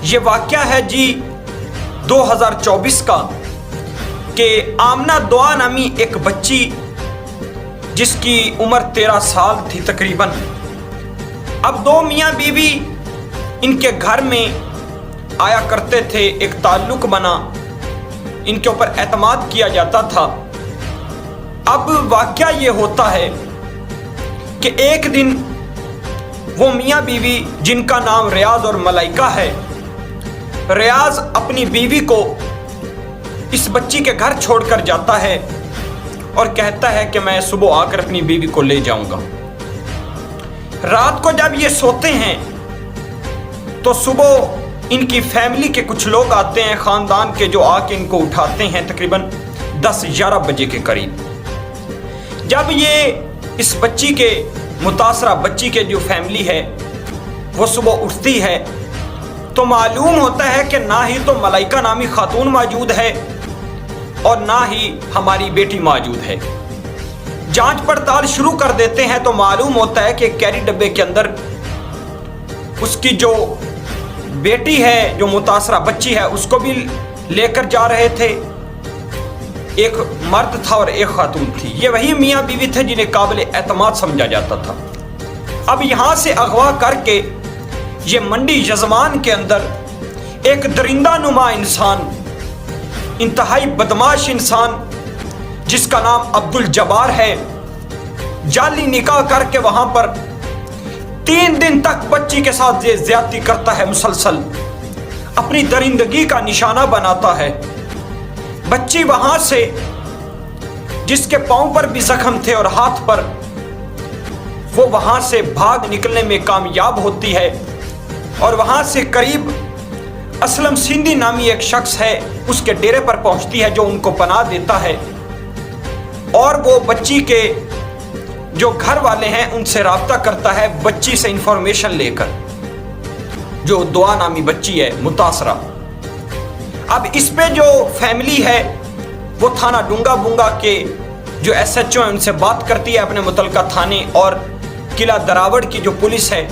یہ واقعہ ہے جی 2024 کا کہ آمنہ دعا نامی ایک بچی جس کی عمر 13 سال تھی تقریباً، اب دو میاں بیوی ان کے گھر میں آیا کرتے تھے، ایک تعلق بنا، ان کے اوپر اعتماد کیا جاتا تھا۔ اب واقعہ یہ ہوتا ہے کہ ایک دن وہ میاں بیوی جن کا نام ریاض اور ملائکہ ہے، ریاض اپنی بیوی کو اس بچی کے گھر چھوڑ کر جاتا ہے اور کہتا ہے کہ میں صبح آ کر اپنی بیوی کو لے جاؤں گا۔ رات کو جب یہ سوتے ہیں تو صبح ان کی فیملی کے کچھ لوگ آتے ہیں، خاندان کے، جو آ کے ان کو اٹھاتے ہیں تقریباً 10-11 بجے کے قریب۔ جب یہ اس بچی کے متاثرہ بچی کے جو فیملی ہے وہ صبح اٹھتی ہے تو معلوم ہوتا ہے کہ نہ ہی تو ملائکہ نامی خاتون موجود ہے اور نہ ہی ہماری بیٹی موجود ہے۔ جانچ پڑتال شروع کر دیتے ہیں تو معلوم ہوتا ہے کہ کیری ڈبے کے اندر اس کی جو بیٹی ہے، جو متاثرہ بچی ہے، اس کو بھی لے کر جا رہے تھے۔ ایک مرد تھا اور ایک خاتون تھی۔ یہ وہی میاں بیوی تھے جنہیں قابل اعتماد سمجھا جاتا تھا۔ اب یہاں سے اغوا کر کے یہ منڈی یزمان کے اندر ایک درندہ نما انسان، انتہائی بدماش انسان جس کا نام عبدالجبار ہے، جعلی نکاح کر کے وہاں پر 3 دن تک بچی کے ساتھ یہ زیادتی کرتا ہے، مسلسل اپنی درندگی کا نشانہ بناتا ہے۔ بچی وہاں سے، جس کے پاؤں پر بھی زخم تھے اور ہاتھ پر، وہ وہاں سے بھاگ نکلنے میں کامیاب ہوتی ہے اور وہاں سے قریب اسلم سندھی نامی ایک شخص ہے، اس کے ڈیرے پر پہنچتی ہے جو ان کو پناہ دیتا ہے، اور وہ بچی کے جو گھر والے ہیں ان سے رابطہ کرتا ہے، بچی سے انفارمیشن لے کر، جو دعا نامی بچی ہے متاثرہ۔ اب اس پہ جو فیملی ہے وہ تھانہ ڈونگا بونگا کے جو SHO ہیں ان سے بات کرتی ہے، اپنے متعلقہ تھانے اور قلعہ دراوڑ کی جو پولیس ہے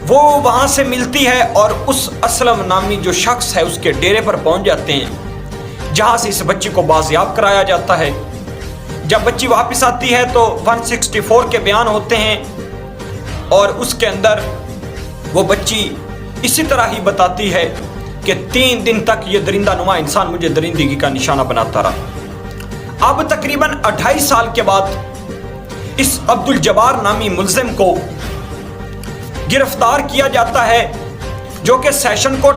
وہ وہاں سے ملتی ہے اور اس اسلم نامی جو شخص ہے اس کے ڈیرے پر پہنچ جاتے ہیں، جہاں سے اس بچی کو بازیاب کرایا جاتا ہے۔ جب بچی واپس آتی ہے تو 164 کے بیان ہوتے ہیں اور اس کے اندر وہ بچی اسی طرح ہی بتاتی ہے کہ 3 دن تک یہ درندہ نما انسان مجھے درندگی کا نشانہ بناتا رہا۔ اب تقریباً 28 سال کے بعد اس عبدالجبار نامی ملزم کو گرفتار کیا جاتا ہے، جو کہ سیشن کورٹ